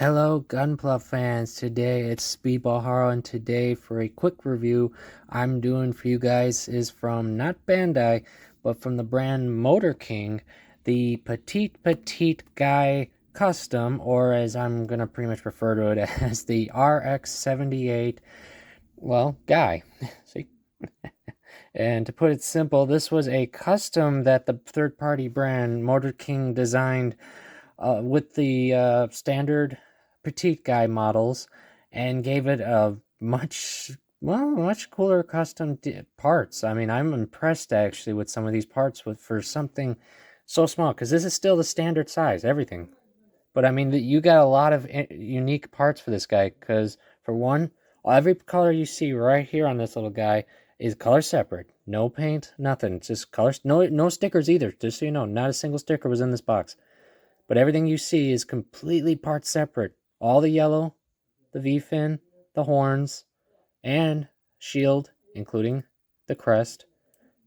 Hello Gunpla fans, today it's Speedball Haro, and today for a quick review I'm doing for you guys is from not Bandai but from the brand Motor King, the petit'gguy custom, or as I'm gonna pretty much refer to it as the RX-78, well, guy. See? And to put it simple, this was a custom that the third-party brand Motor King designed with the standard petite guy models, and gave it a much cooler custom parts. I mean, I'm impressed actually with some of these parts for something so small, because this is still the standard size, everything. But I mean, you got a lot of unique parts for this guy, because for one, every color you see right here on this little guy is color separate. No paint, nothing. Just colors. No stickers either. Just so you know, not a single sticker was in this box. But everything you see is completely part separate. All the yellow, the V-fin, the horns, and shield, including the crest,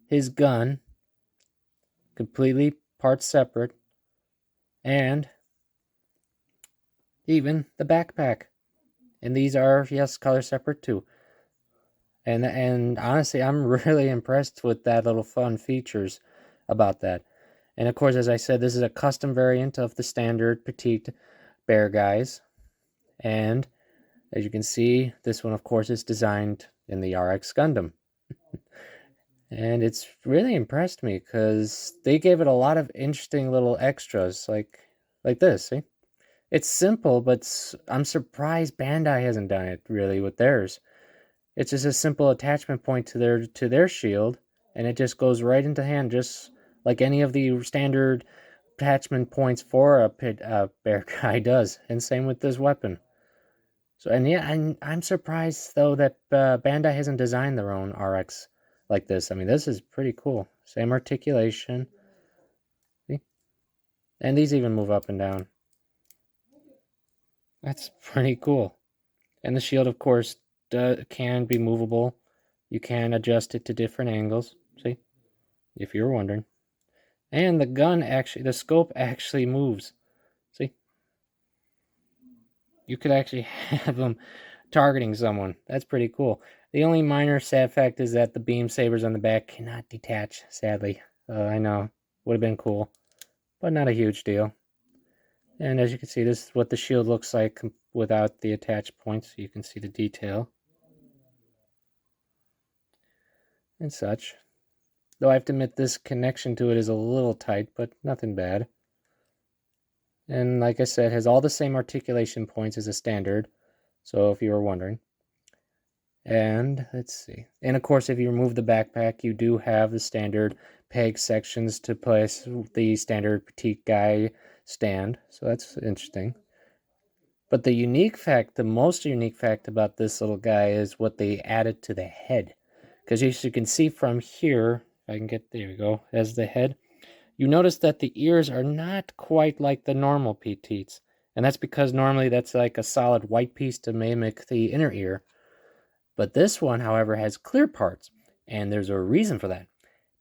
his gun, completely parts separate, and even the backpack. And these are, yes, color separate too. And honestly, I'm really impressed with that little fun features about that. And of course, as I said, this is a custom variant of the standard petite bear guys. And as you can see, this one, of course, is designed in the RX Gundam. And it's really impressed me because they gave it a lot of interesting little extras like this, see? It's simple, but I'm surprised Bandai hasn't done it really with theirs. It's just a simple attachment point to their shield, and it just goes right into hand, just like any of the standard attachment points for a bear guy does. And same with this weapon. So, and yeah, I'm surprised though that Bandai hasn't designed their own RX like this. I mean, this is pretty cool. Same articulation. See? And these even move up and down. That's pretty cool. And the shield, of course, can be movable. You can adjust it to different angles. See? If you're wondering. And the gun actually, the scope actually moves. See? You could actually have them targeting someone. That's pretty cool. The only minor sad fact is that the beam sabers on the back cannot detach, sadly. I know, would have been cool, but not a huge deal. And as you can see, this is what the shield looks like without the attached points. So you can see the detail and such. Though I have to admit, this connection to it is a little tight, but nothing bad. And like I said, has all the same articulation points as a standard. So if you were wondering. And let's see. And of course, if you remove the backpack, you do have the standard peg sections to place the standard petite guy stand. So that's interesting. But the most unique fact about this little guy is what they added to the head. Because as you can see from here, if I can get, there we go, as the head, you notice that the ears are not quite like the normal petites. And that's because normally that's like a solid white piece to mimic the inner ear. But this one, however, has clear parts, and there's a reason for that.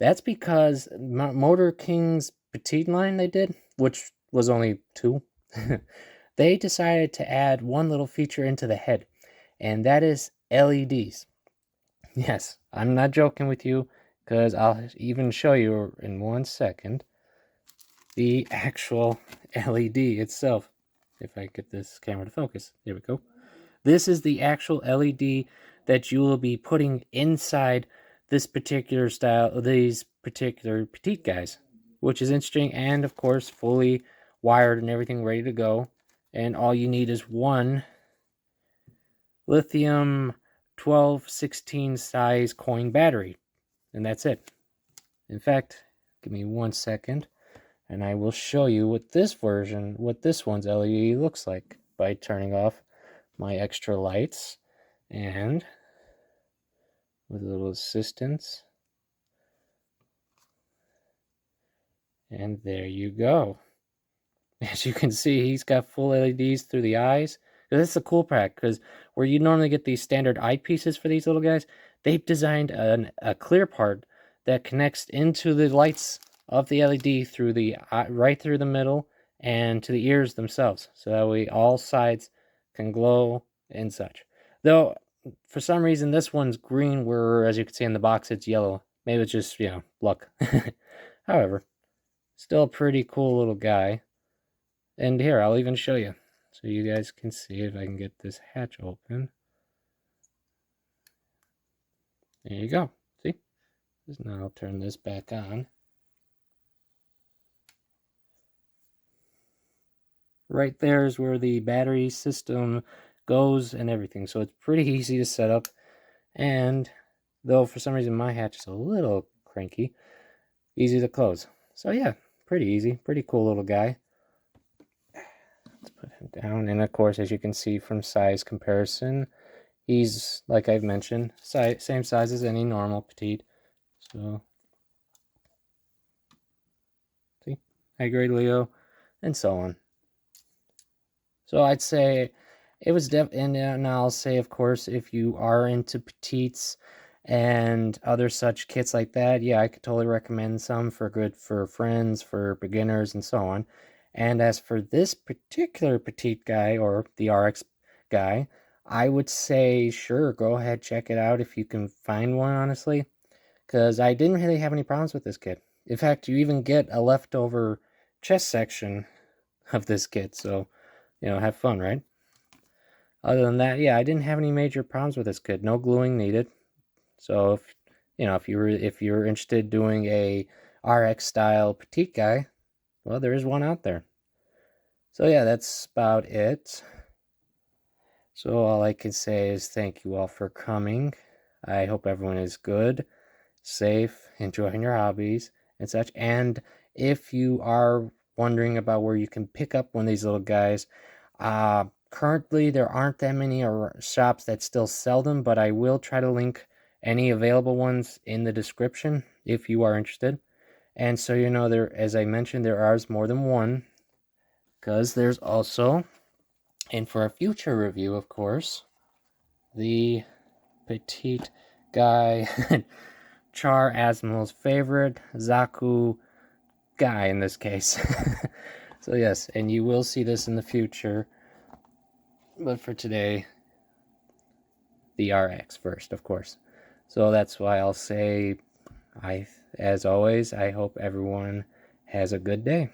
That's because Motor King's petite line they did, which was only 2, they decided to add one little feature into the head, and that is LEDs. Yes, I'm not joking with you, because I'll even show you in 1 second the actual LED itself. If I get this camera to focus, there we go. This is the actual LED that you will be putting inside this particular style, these particular petite guys, which is interesting, and of course fully wired and everything ready to go. And all you need is one lithium 1216 size coin battery, and that's it. In fact, give me 1 second and I will show you what this one's LED looks like by turning off my extra lights and with a little assistance. And there you go. As you can see, he's got full LEDs through the eyes. That's a cool pack, because where you normally get these standard eyepieces for these little guys, they've designed a clear part that connects into the lights of the LED through the right through the middle and to the ears themselves, so that way all sides can glow and such. Though, for some reason, this one's green, where, as you can see in the box, it's yellow. Maybe it's just, luck. However, still a pretty cool little guy. And here, I'll even show you, so you guys can see if I can get this hatch open. There you go. See? Now I'll turn this back on. Right there is where the battery system goes and everything. So it's pretty easy to set up. And though for some reason my hatch is a little cranky, easy to close. So yeah, pretty easy. Pretty cool little guy. Let's put him down. And of course, as you can see from size comparison, he's, like I've mentioned, same size as any normal petite. So, see, high grade Leo, and so on. So I'd say it was and I'll say, of course, if you are into petites and other such kits like that, yeah, I could totally recommend some for friends, for beginners, and so on. And as for this particular petite guy, or the RX guy, I would say, sure, go ahead, check it out if you can find one, honestly, because I didn't really have any problems with this kit. In fact, you even get a leftover chest section of this kit, so, have fun, right? Other than that, yeah, I didn't have any major problems with this kit. No gluing needed. So if you're interested in doing a RX style petite guy, well, there is one out there. So yeah, that's about it. So all I can say is thank you all for coming. I hope everyone is good, safe, enjoying your hobbies and such. And if you are wondering about where you can pick up one of these little guys, currently there aren't that many shops that still sell them, but I will try to link any available ones in the description if you are interested. And so, there, as I mentioned, there is more than one, because there's also, and for a future review, of course, the petite guy, Char Asimil's favorite, Zaku guy in this case. So yes, and you will see this in the future, but for today, the RX first, of course. So that's why I'll say, as always, I hope everyone has a good day.